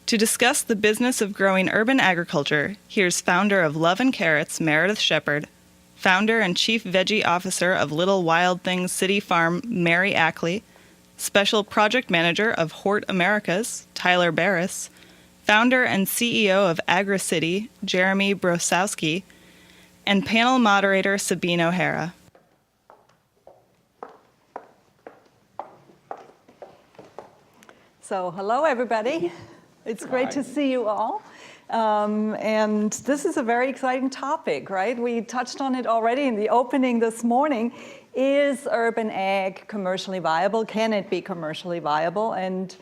To discuss the business of growing urban agriculture, here's founder of Love and Carrots, Meredith Shepard, founder and chief veggie officer of Little Wild Things City Farm, Mary Ackley, special project manager of Hort Americas, Tyler Barris, founder and CEO of AgriCity, Jeremy Brosowski, and panel moderator Sabine O'Hara. So, hello everybody. It's great to see you all. And this is a very exciting topic, right? We touched on it already in the opening this morning. Is urban ag commercially viable? Can it be commercially viable? And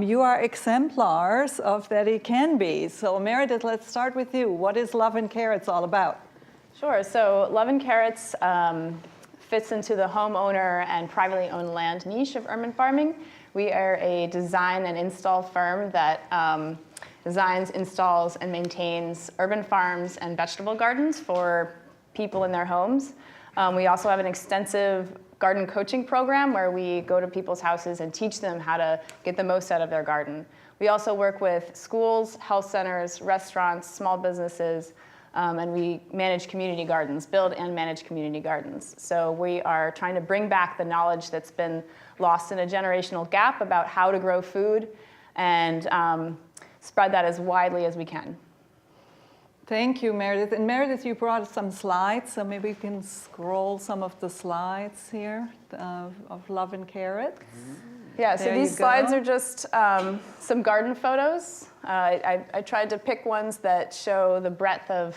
you are exemplars of that it can be. So Meredith, let's start with you. What is Love and Carrots all about? Sure. So Love and Carrots fits into the homeowner and privately owned land niche of urban farming. We are a design and install firm that designs, installs, and maintains urban farms and vegetable gardens for people in their homes. We also have an extensive garden coaching program where we go to people's houses and teach them how to get the most out of their garden. We also work with schools, health centers, restaurants, small businesses, and we manage community gardens, build and manage community gardens. So we are trying to bring back the knowledge that's been lost in a generational gap about how to grow food and spread that as widely as we can. Thank you, Meredith. And Meredith, you brought some slides, so maybe we can scroll some of the slides here of Love and Carrots. Yeah, so these slides are just some garden photos. I tried to pick ones that show the breadth of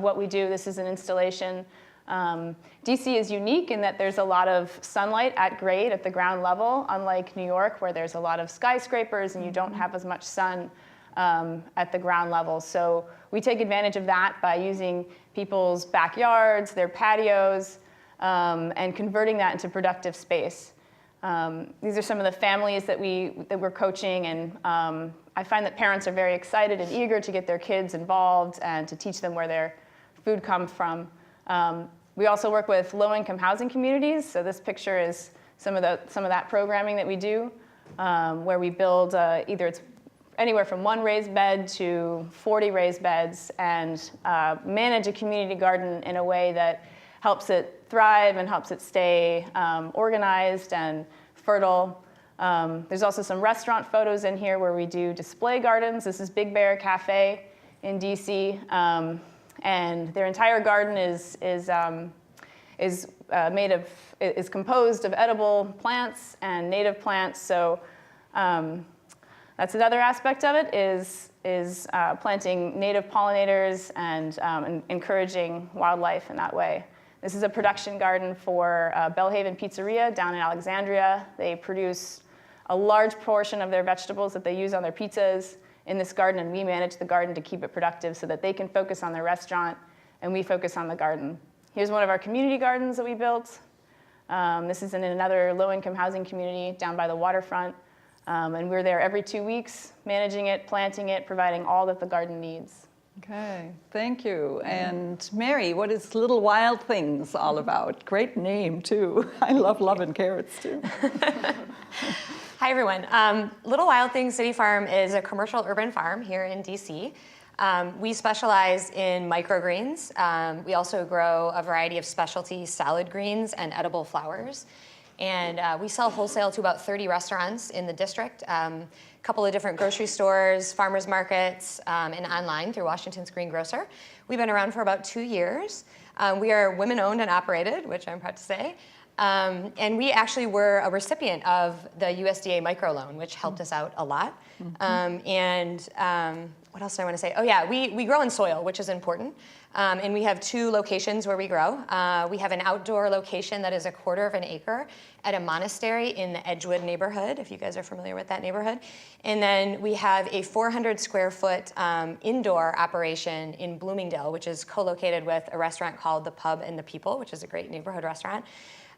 what we do. This is an installation. DC is unique in that there's a lot of sunlight at grade at the ground level, unlike New York where there's a lot of skyscrapers and you don't have as much sun at the ground level. So we take advantage of that by using people's backyards, their patios, and converting that into productive space. These are some of the families that we're coaching, and I find that parents are very excited and eager to get their kids involved and to teach them where their food comes from. We also work with low-income housing communities. So this picture is some of that programming that we do, where we build either it's anywhere from 1 raised bed to 40 raised beds, and manage a community garden in a way that helps it thrive and helps it stay organized and fertile. There's also some restaurant photos in here where we do display gardens. This is Big Bear Cafe in DC. And their entire garden is composed of edible plants and native plants. So that's another aspect of it is planting native pollinators and encouraging wildlife in that way. This is a production garden for Bellhaven Pizzeria down in Alexandria. They produce a large portion of their vegetables that they use on their pizzas in this garden, and we manage the garden to keep it productive so that they can focus on their restaurant and we focus on the garden. Here's one of our community gardens that we built. This is in another low-income housing community down by the waterfront. And we're there every 2 weeks, managing it, planting it, providing all that the garden needs. Okay, thank you. And Mary, what is Little Wild Things all about? Great name, too. I love Love and Carrots, too. Hi, everyone. Little Wild Things City Farm is a commercial urban farm here in DC. We specialize in microgreens. We also grow a variety of specialty salad greens and edible flowers. And we sell wholesale to about 30 restaurants in the district, a couple of different grocery stores, farmers markets, and online through Washington's Green Grocer. We've been around for about 2 years. We are women-owned and operated, which I'm proud to say. And we actually were a recipient of the USDA microloan, which helped us out a lot. What else do I want to say? Oh yeah, we grow in soil, which is important. And we have 2 locations where we grow. We have an outdoor location that is 1/4 of an acre at a monastery in the Edgewood neighborhood, if you guys are familiar with that neighborhood. And then we have a 400 square foot indoor operation in Bloomingdale, which is co-located with a restaurant called The Pub and the People, which is a great neighborhood restaurant.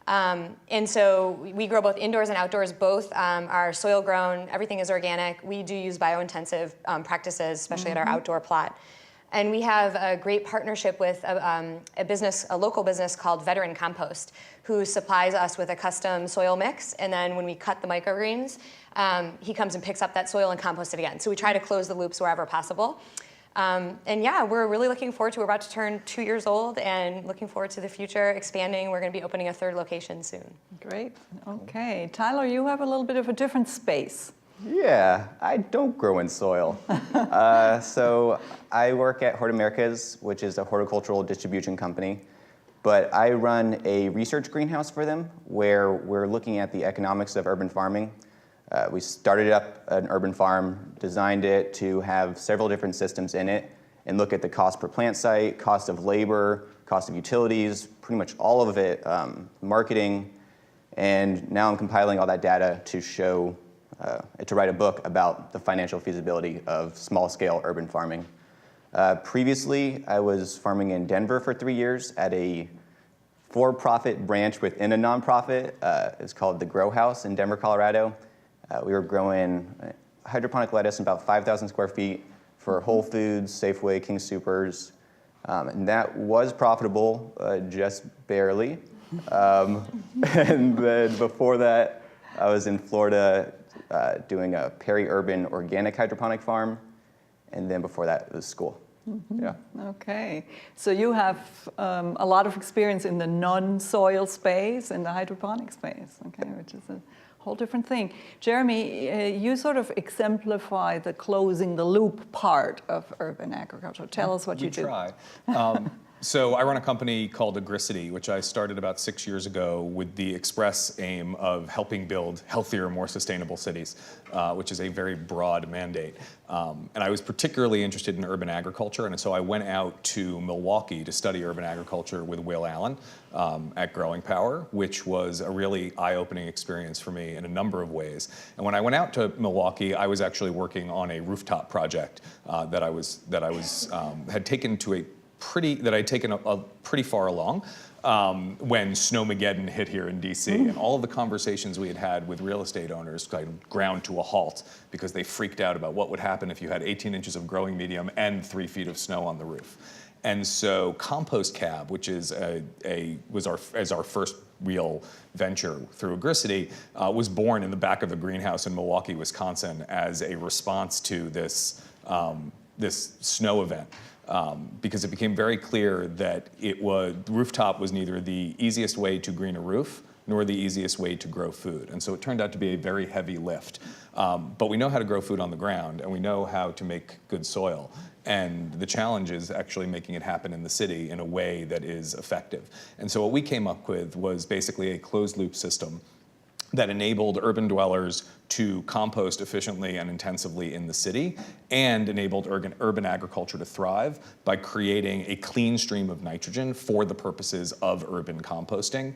And so we grow both indoors and outdoors. Both are soil grown. Everything is organic. We do use biointensive practices, especially at our outdoor plot. And we have a great partnership with a local business called Veteran Compost, who supplies us with a custom soil mix. And then when we cut the microgreens, he comes and picks up that soil and composts it again. So we try to close the loops wherever possible. And yeah, we're really looking forward to, we're about to turn 2 years old and looking forward to the future, expanding. We're going to be opening a 3rd location soon. Great. Okay. Tyler, you have a little bit of a different space. Yeah, I don't grow in soil. So I work at Hort Americas, which is a horticultural distribution company. But I run a research greenhouse for them where we're looking at the economics of urban farming. We started up an urban farm, designed it to have several different systems in it, and look at the cost per plant site, cost of labor, cost of utilities, pretty much all of it, marketing. And now I'm compiling all that data to show to write a book about the financial feasibility of small-scale urban farming. Previously, I was farming in Denver for 3 years at a for-profit branch within a nonprofit. It's called the Grow House in Denver, Colorado. We were growing hydroponic lettuce in about 5,000 square feet for Whole Foods, Safeway, King Soopers. And that was profitable, just barely. And then before that, I was in Florida doing a peri-urban organic hydroponic farm, and then before that, it was school. Mm-hmm. Yeah. Okay. So you have a lot of experience in the non-soil space, in the hydroponic space, okay, which is a whole different thing. Jeremy, you sort of exemplify the closing the loop part of urban agriculture. Tell us what you do. We try. So I run a company called Agricity, which I started about 6 years ago with the express aim of helping build healthier, more sustainable cities, which is a very broad mandate. And I was particularly interested in urban agriculture, and so I went out to Milwaukee to study urban agriculture with Will Allen at Growing Power, which was a really eye-opening experience for me in a number of ways. And when I went out to Milwaukee, I was actually working on a rooftop project that I'd taken pretty far along when Snowmageddon hit here in DC. And all of the conversations we had had with real estate owners kind of ground to a halt because they freaked out about what would happen if you had 18 inches of growing medium and 3 feet of snow on the roof. And so Compost Cab, which is was our first real venture through Agricity, was born in the back of a greenhouse in Milwaukee, Wisconsin, as a response to this snow event. Because it became very clear that rooftop was neither the easiest way to green a roof nor the easiest way to grow food. And so it turned out to be a very heavy lift. But we know how to grow food on the ground, and we know how to make good soil. And the challenge is actually making it happen in the city in a way that is effective. And so what we came up with was basically a closed loop system that enabled urban dwellers to compost efficiently and intensively in the city, and enabled urban agriculture to thrive by creating a clean stream of nitrogen for the purposes of urban composting,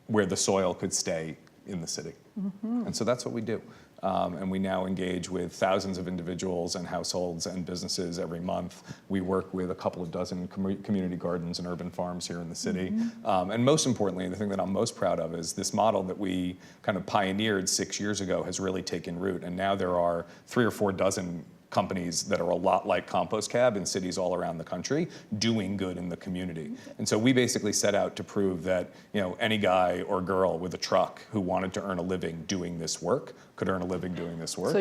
where the soil could stay in the city. Mm-hmm. And so that's what we do. And we now engage with thousands of individuals and households and businesses every month. We work with a couple of dozen community gardens and urban farms here in the city. Mm-hmm. And most importantly, the thing that I'm most proud of is this model that we kind of pioneered 6 years ago has really taken root. And now there are 3 or 4 dozen companies that are a lot like Compost Cab in cities all around the country doing good in the community. And so we basically set out to prove that any guy or girl with a truck who wanted to earn a living doing this work could earn a living doing this work. So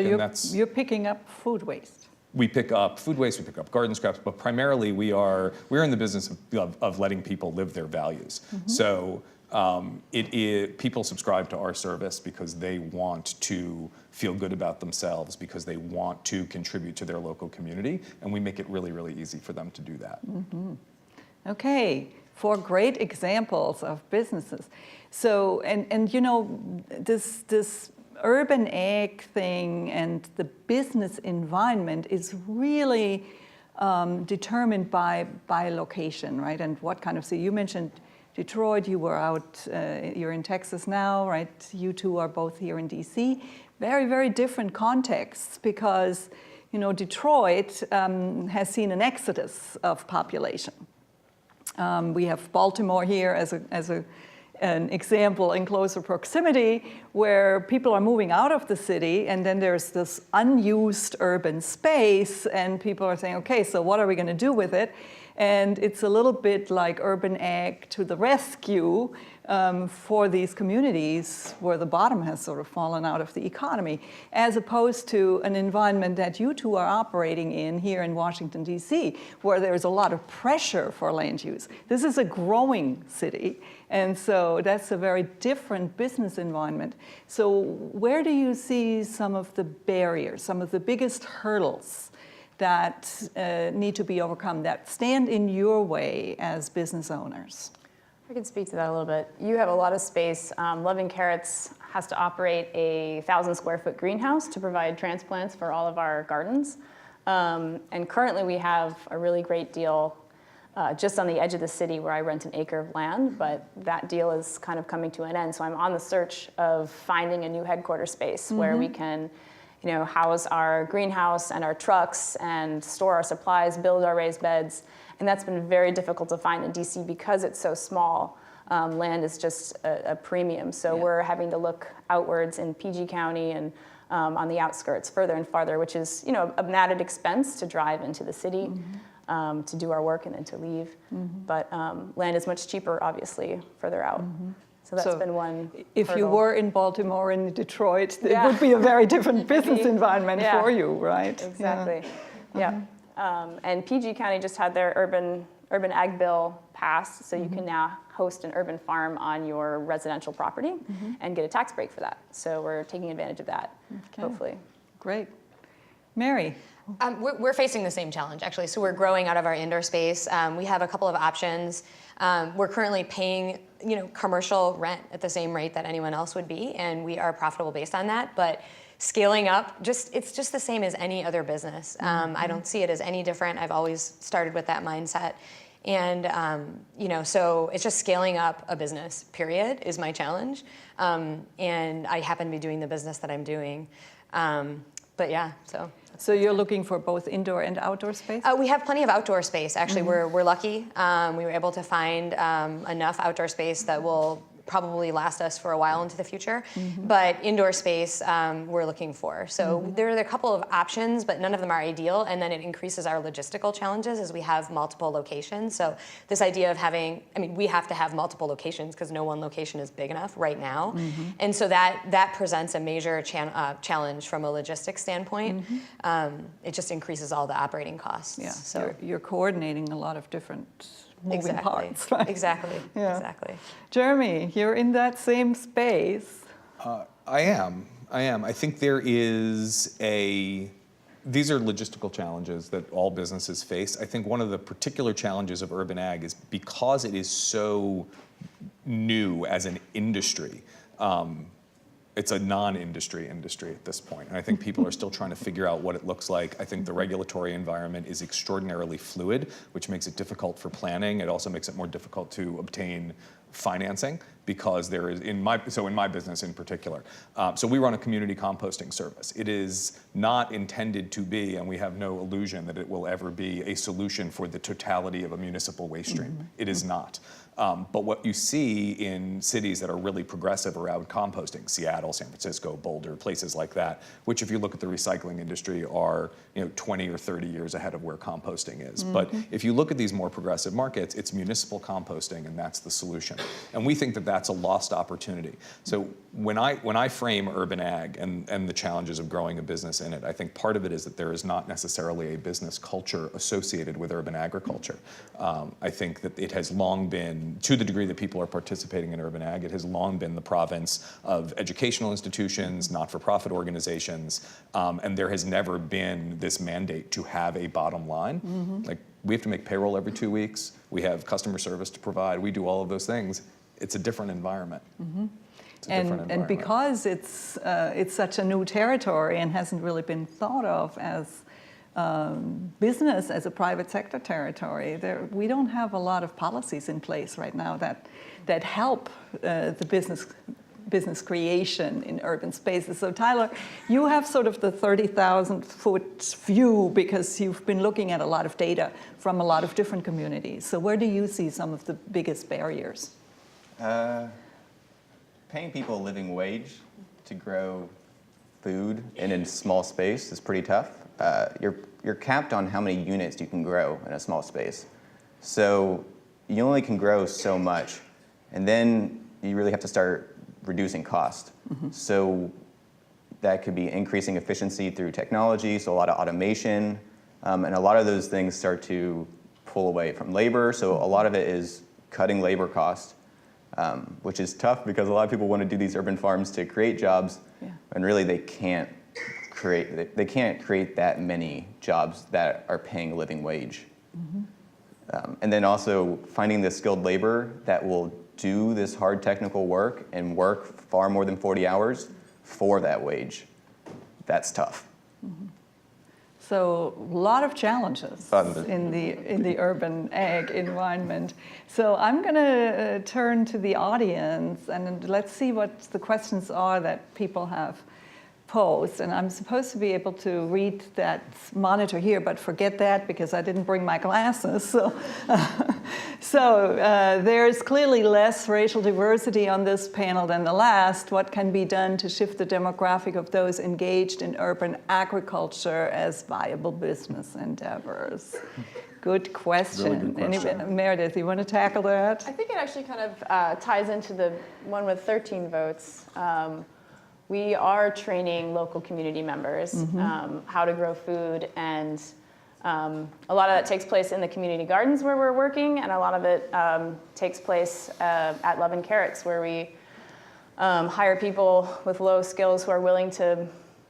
you're picking up food waste. We pick up food waste, we pick up garden scraps, but primarily we're in the business of letting people live their values. Mm-hmm. So people subscribe to our service because they want to feel good about themselves, because they want to contribute to their local community, and we make it really, really easy for them to do that. Mm-hmm. Okay, 4 great examples of businesses. So, and this urban ag thing and the business environment is really determined by location, right? And what kind of city. You mentioned Detroit, you were out, you're in Texas now, right? You two are both here in DC. Very, very different contexts because, Detroit has seen an exodus of population. We have Baltimore here as a an example in closer proximity where people are moving out of the city, and then there's this unused urban space, and people are saying, okay, so what are we going to do with it? And it's a little bit like urban ag to the rescue for these communities where the bottom has sort of fallen out of the economy, as opposed to an environment that you two are operating in here in Washington, D.C., where there's a lot of pressure for land use. This is a growing city, and so that's a very different business environment. So where do you see some of the barriers, some of the biggest hurdles that need to be overcome, that stand in your way as business owners? I can speak to that a little bit. You have a lot of space. Loving Carrots has to operate a 1,000 square foot greenhouse to provide transplants for all of our gardens. And currently we have a really great deal just on the edge of the city where I rent an acre of land, but that deal is kind of coming to an end. So I'm on the search of finding a new headquarters space where we can house our greenhouse and our trucks and store our supplies, build our raised beds. And that's been very difficult to find in DC because it's so small. Land is just a premium. So we're having to look outwards in PG County and on the outskirts further and farther, which is an added expense to drive into the city to do our work and then to leave. But land is much cheaper, obviously, further out. So that's been one If hurdle. you were in Baltimore and Detroit, it would be a very different business environment for you, right? Exactly. Yeah. And PG County just had their urban ag bill passed, so you can now host an urban farm on your residential property and get a tax break for that. So we're taking advantage of that, hopefully. Great. Mary? We're facing the same challenge, actually. So we're growing out of our indoor space. We have a couple of options. We're currently paying, commercial rent at the same rate that anyone else would be, and we are profitable based on that. But scaling up, it's just the same as any other business. I don't see it as any different. I've always started with that mindset. And, so it's just scaling up a business, period, is my challenge. And I happen to be doing the business that I'm doing. But yeah, so. So you're looking for both indoor and outdoor space? We have plenty of outdoor space. Actually, we're lucky. We were able to find enough outdoor space that will probably last us for a while into the future. But indoor space, we're looking for. So there are a couple of options, but none of them are ideal. And then it increases our logistical challenges as we have multiple locations. So this idea of we have to have multiple locations because no one location is big enough right now. And so that presents a major challenge from a logistics standpoint. It just increases all the operating costs. Yeah, So you're coordinating a lot of different moving parts, right? Exactly. Jeremy, you're in that same space. I am. I think these are logistical challenges that all businesses face. I think one of the particular challenges of urban ag is because it is so new as an industry, it's a non-industry industry at this point. And I think people are still trying to figure out what it looks like. I think the regulatory environment is extraordinarily fluid, which makes it difficult for planning. It also makes it more difficult to obtain financing because there is, in my business in particular. So we run a community composting service. It is not intended to be, and we have no illusion that it will ever be, a solution for the totality of a municipal waste stream. It is not. But what you see in cities that are really progressive around composting, Seattle, San Francisco, Boulder, places like that, which if you look at the recycling industry are 20 or 30 years ahead of where composting is. But if you look at these more progressive markets, it's municipal composting, and that's the solution. And we think that that's a lost opportunity. So when I frame urban ag and the challenges of growing a business in it, I think part of it is that there is not necessarily a business culture associated with urban agriculture. I think that it has long been, to the degree that people are participating in urban ag, it has long been the province of educational institutions, not-for-profit organizations, and there has never been this mandate to have a bottom line. Like, we have to make payroll every 2 weeks, we have customer service to provide, we do all of those things. It's a different environment. And because it's such a new territory and hasn't really been thought of as business as a private sector territory, we don't have a lot of policies in place right now that help the business creation in urban spaces. So Tyler, you have sort of the 30,000-foot view because you've been looking at a lot of data from a lot of different communities. So where do you see some of the biggest barriers? paying people a living wage to grow food in a small space is pretty tough. You're capped on how many units you can grow in a small space. So you only can grow so much, and then you really have to start reducing cost. So that could be increasing efficiency through technology, so a lot of automation, and a lot of those things start to pull away from labor. So a lot of it is cutting labor cost, which is tough because a lot of people want to do these urban farms to create jobs, and really they can't create that many jobs that are paying a living wage. And then also finding the skilled labor that will do this hard technical work and work far more than 40 hours for that wage. That's tough. So a lot of challenges in the urban ag environment. So I'm going to turn to the audience and let's see what the questions are that people have posed. And I'm supposed to be able to read that monitor here, but forget that because I didn't bring my glasses. So, there's clearly less racial diversity on this panel than the last. What can be done to shift the demographic of those engaged in urban agriculture as viable business endeavors? Good question. Really good question. Meredith, you want to tackle that? I think it actually kind of ties into the one with 13 votes. We are training local community members how to grow food, and a lot of that takes place in the community gardens where we're working, and a lot of it takes place at Love and Carrots, where we hire people with low skills who are willing to,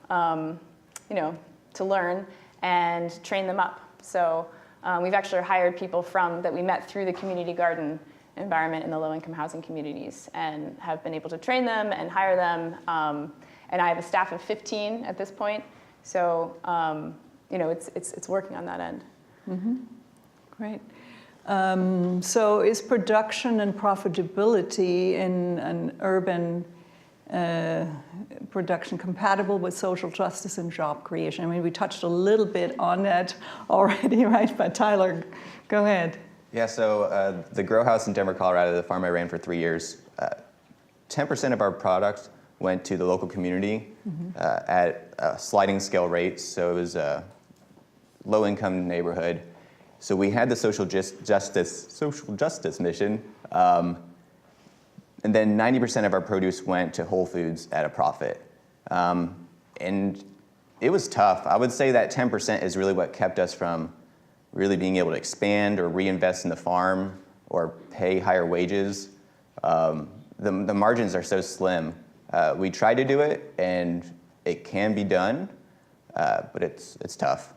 to learn and train them up. So we've actually hired people that we met through the community garden environment in the low-income housing communities, and have been able to train them and hire them. And I have a staff of 15 at this point, so it's working on that end. Great. So is production and profitability in an urban production compatible with social justice and job creation? I mean, we touched a little bit on that already, right? But Tyler, go ahead. Yeah, so the grow house in Denver, Colorado, the farm I ran for 3 years, 10% of our product went to the local community at sliding scale rates. So it was a low-income neighborhood. So we had the social justice mission, and then 90% of our produce went to Whole Foods at a profit. And it was tough. I would say that 10% is really what kept us from really being able to expand or reinvest in the farm or pay higher wages. The margins are so slim. We tried to do it, and it can be done, but it's tough.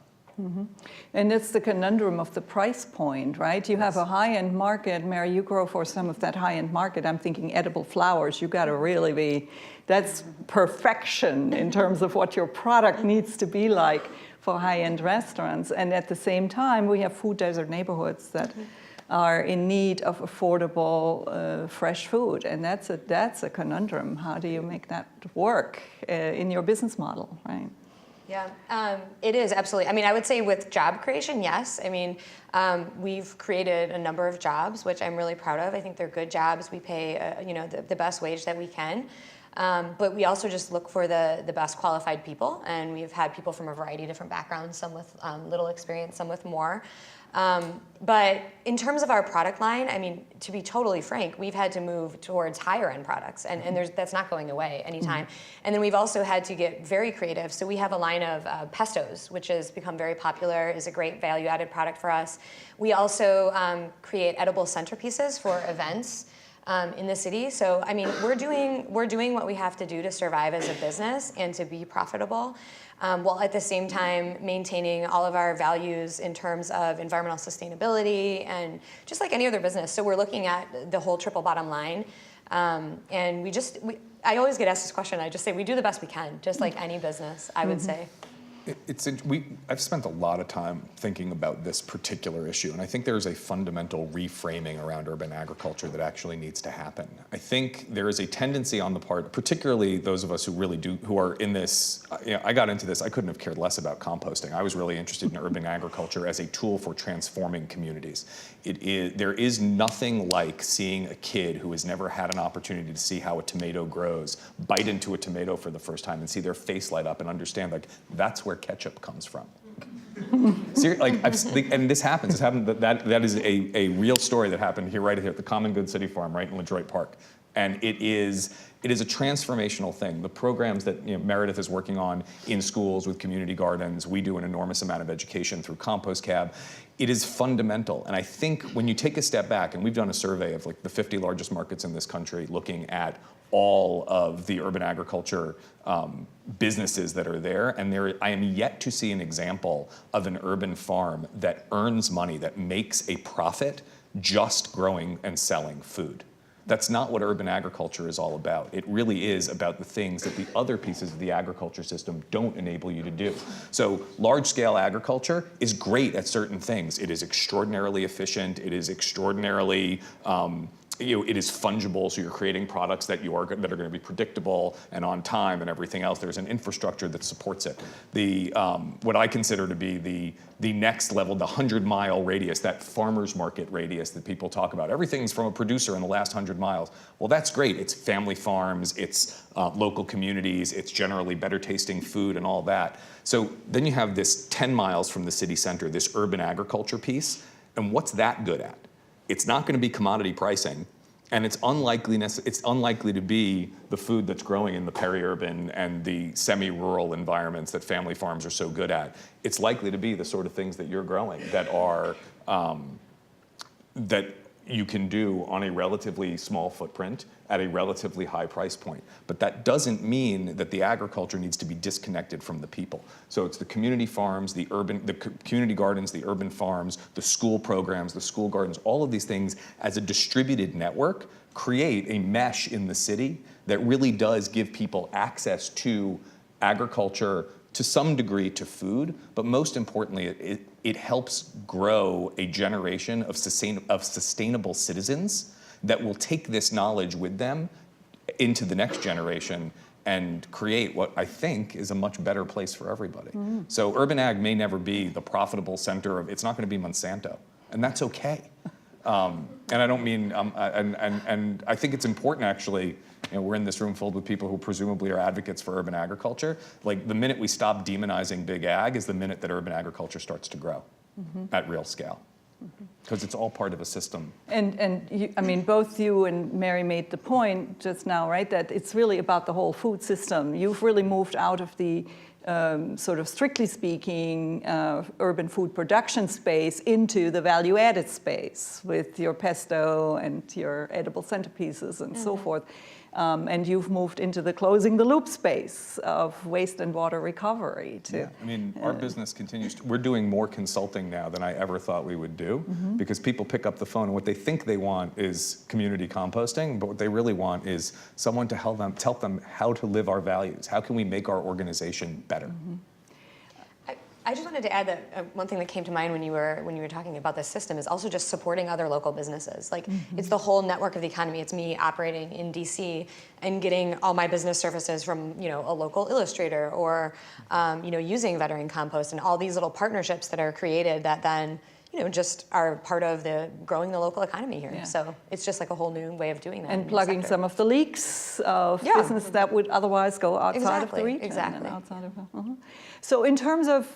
And it's the conundrum of the price point, right? You have a high-end market. Mary, you grow for some of that high-end market. I'm thinking edible flowers. You got to really be, that's perfection in terms of what your product needs to be like for high-end restaurants. And at the same time, we have food desert neighborhoods that are in need of affordable, fresh food. And that's a conundrum. How do you make that work in your business model, right? Yeah, it is, absolutely. I mean, I would say with job creation, yes. I mean, we've created a number of jobs, which I'm really proud of. I think they're good jobs. We pay, the best wage that we can. But we also just look for the best qualified people. And we've had people from a variety of different backgrounds, some with little experience, some with more. But in terms of our product line, I mean, to be totally frank, we've had to move towards higher end products, and that's not going away anytime. And then we've also had to get very creative. So we have a line of pestos, which has become very popular, is a great value added product for us. We also create edible centerpieces for events in the city. So, I mean, we're doing what we have to do to survive as a business and to be profitable, while at the same time maintaining all of our values in terms of environmental sustainability and just like any other business. So we're looking at the whole triple bottom line. And I always get asked this question. I just say we do the best we can, just like any business, I would say. I've spent a lot of time thinking about this particular issue, and I think there's a fundamental reframing around urban agriculture that actually needs to happen. I think there is a tendency on the part, particularly those of us who are in this, I got into this, I couldn't have cared less about composting. I was really interested in urban agriculture as a tool for transforming communities. There is nothing like seeing a kid who has never had an opportunity to see how a tomato grows, bite into a tomato for the first time and see their face light up and understand, like, that's where ketchup comes from. And this happens. This happened. That is a real story that happened here, right here at the Common Good City Farm, right in LaDroit Park. And it is a transformational thing. The programs that Meredith is working on in schools with community gardens, we do an enormous amount of education through Compost Cab. It is fundamental. And I think when you take a step back, and we've done a survey of like the 50 largest markets in this country, looking at all of the urban agriculture businesses that are there, and I am yet to see an example of an urban farm that earns money, that makes a profit just growing and selling food. That's not what urban agriculture is all about. It really is about the things that the other pieces of the agriculture system don't enable you to do. So large-scale agriculture is great at certain things. It is extraordinarily efficient. It is extraordinarily it is fungible, so you're creating products that are going to be predictable and on time and everything else. There's an infrastructure that supports it. What I consider to be the next level, the 100-mile radius, that farmer's market radius that people talk about. Everything's from a producer in the last 100 miles. Well, that's great. It's family farms, it's local communities, it's generally better tasting food and all that. So then you have this 10 miles from the city center, this urban agriculture piece, and what's that good at? It's not going to be commodity pricing, and it's unlikely to be the food that's growing in the peri-urban and the semi-rural environments that family farms are so good at. It's likely to be the sort of things that you're growing that are that you can do on a relatively small footprint at a relatively high price point. But that doesn't mean that the agriculture needs to be disconnected from the people. So it's the community farms, the community gardens, the urban farms, the school programs, the school gardens, all of these things as a distributed network create a mesh in the city that really does give people access to agriculture, to some degree to food, but most importantly, it helps grow a generation of sustainable citizens that will take this knowledge with them into the next generation and create what I think is a much better place for everybody. So urban ag may never be the profitable center of, it's not going to be Monsanto, and that's okay. And I don't mean, and I think it's important actually, we're in this room filled with people who presumably are advocates for urban agriculture. Like the minute we stop demonizing big ag is the minute that urban agriculture starts to grow at real scale. Because it's all part of a system. And you, I mean, both you and Mary made the point just now, right, that it's really about the whole food system. You've really moved out of the sort of strictly speaking urban food production space into the value-added space with your pesto and your edible centerpieces and so forth. And you've moved into the closing the loop space of waste and water recovery too. Yeah, I mean, our business continues we're doing more consulting now than I ever thought we would do, because people pick up the phone and what they think they want is community composting, but what they really want is someone to help them how to live our values. How can we make our organization better? I just wanted to add that one thing that came to mind when you were talking about this system is also just supporting other local businesses. Like it's the whole network of the economy. It's me operating in DC and getting all my business services from a local illustrator or using veteran compost and all these little partnerships that are created that then just are part of growing the local economy here. Yeah. So it's just like a whole new way of doing that. And plugging some of the leaks of business that would otherwise go outside of the region. Exactly. And outside of, So in terms of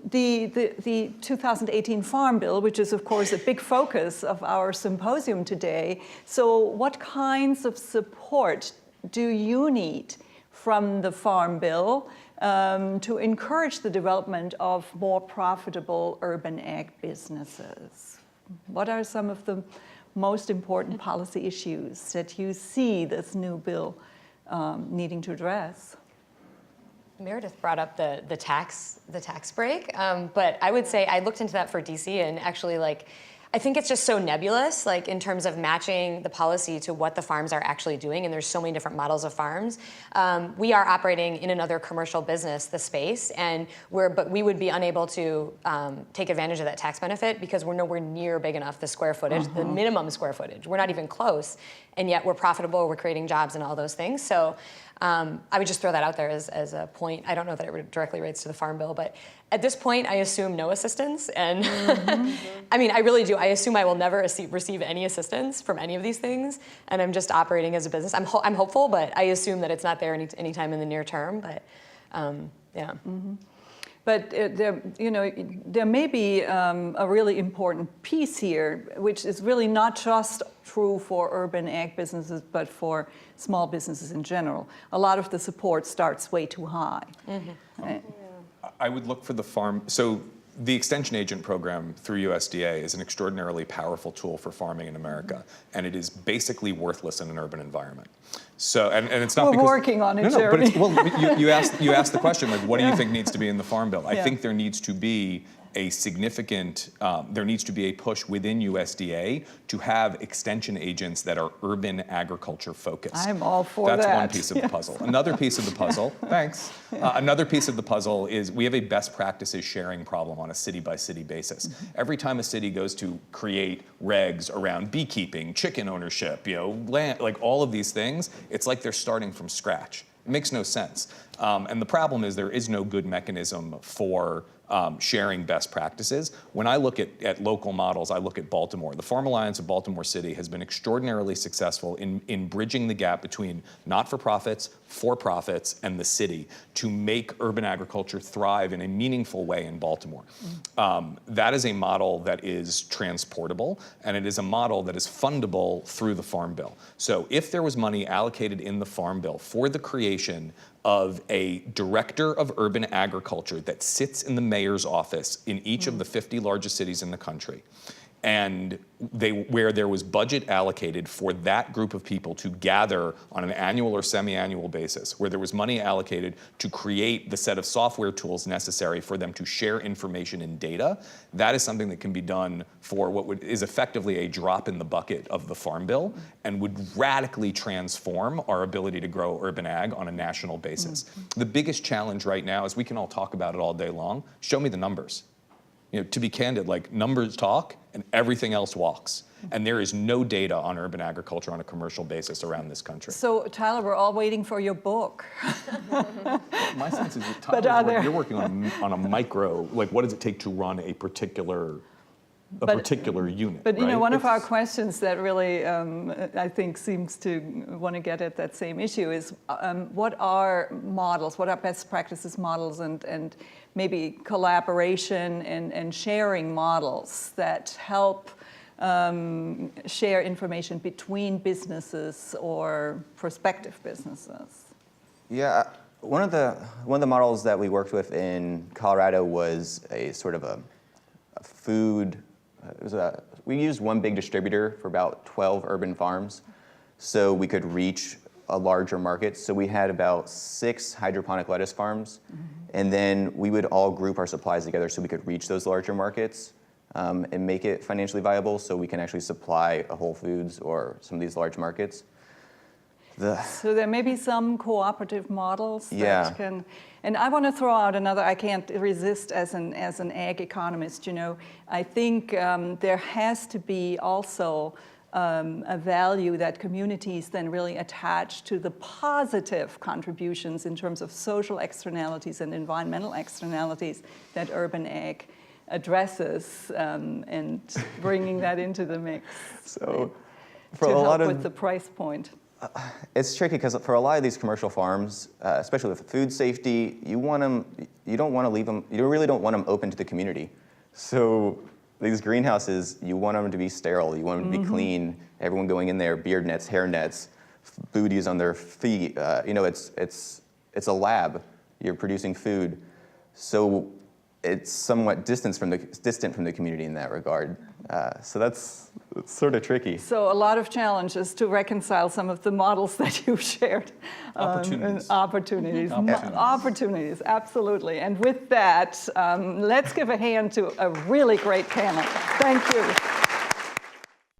the 2018 Farm Bill, which is of course a big focus of our symposium today, so what kinds of support do you need from the Farm Bill to encourage the development of more profitable urban ag businesses? What are some of the most important policy issues that you see this new bill needing to address? Meredith brought up the tax break, but I would say I looked into that for DC and actually I think it's just so nebulous, like in terms of matching the policy to what the farms are actually doing, and there's so many different models of farms. We are operating in another commercial business, the space, and but we would be unable to take advantage of that tax benefit because we're nowhere near big enough, the square footage, the minimum square footage. We're not even close, and yet we're profitable, we're creating jobs and all those things. So I would just throw that out there as a point. I don't know that it directly relates to the Farm Bill, but at this point, I assume no assistance. And I mean, I really do. I assume I will never receive any assistance from any of these things. And I'm just operating as a business. I'm hopeful, but I assume that it's not there anytime in the near term. But yeah. But there may be a really important piece here, which is really not just true for urban ag businesses, but for small businesses in general. A lot of the support starts way too high. I would look for the farm. So the Extension Agent Program through USDA is an extraordinarily powerful tool for farming in America, and it is basically worthless in an urban environment. So, and it's not We're because working on it, no, Jeremy. but you asked the question, like, what do you think needs to be in the Farm Bill? I think there needs to be a significant, there needs to be a push within USDA to have extension agents that are urban agriculture focused. I'm all for that. That's one piece of the puzzle. Another piece of the puzzle, thanks. Another piece of the puzzle is we have a best practices sharing problem on a city by city basis. Every time a city goes to create regs around beekeeping, chicken ownership, land, like all of these things, it's like they're starting from scratch. It makes no sense. And the problem is there is no good mechanism for sharing best practices. When I look at local models, I look at Baltimore. The Farm Alliance of Baltimore City has been extraordinarily successful in bridging the gap between not-for-profits, for-profits, and the city to make urban agriculture thrive in a meaningful way in Baltimore. That is a model that is transportable, and it is a model that is fundable through the Farm Bill. So if there was money allocated in the Farm Bill for the creation of a director of urban agriculture that sits in the mayor's office in each of the 50 largest cities in the country, and where there was budget allocated for that group of people to gather on an annual or semi-annual basis, where there was money allocated to create the set of software tools necessary for them to share information and data, that is something that can be done for what is effectively a drop in the bucket of the Farm Bill and would radically transform our ability to grow urban ag on a national basis. The biggest challenge right now is we can all talk about it all day long. Show me the numbers. To be candid, like numbers talk and everything else walks. And there is no data on urban agriculture on a commercial basis around this country. So, Tyler, we're all waiting for your book. My sense is that Tyler, you're working on a micro, like what does it take to run a particular unit? But right? One of our questions that really, I think, seems to want to get at that same issue is what are models, what are best practices models and maybe collaboration and sharing models that help share information between businesses or prospective businesses? Yeah, one of the models that we worked with in Colorado was a sort of a food. We used one big distributor for about 12 urban farms, so we could reach a larger market. So we had about 6 hydroponic lettuce farms, and then we would all group our supplies together so we could reach those larger markets and make it financially viable so we can actually supply a Whole Foods or some of these large markets. So there may be some cooperative models that Yeah. and I want to throw out another, I can't resist as an ag economist, I think there has to be also a value that communities then really attach to the positive contributions in terms of social externalities and environmental externalities that urban ag addresses, and bringing that into the mix. So for to a help lot of with the price point. It's tricky because for a lot of these commercial farms, especially with food safety, you don't want to leave them, you really don't want them open to the community. So these greenhouses, you want them to be sterile, you want them to be clean, everyone going in there, beard nets, hair nets, booties on their feet. It's a lab, you're producing food. So it's somewhat distant from the community in that regard. So that's sort of tricky. So a lot of challenges to reconcile some of the models that you shared. Opportunities. Opportunities, absolutely. And with that, let's give a hand to a really great panel. Thank you.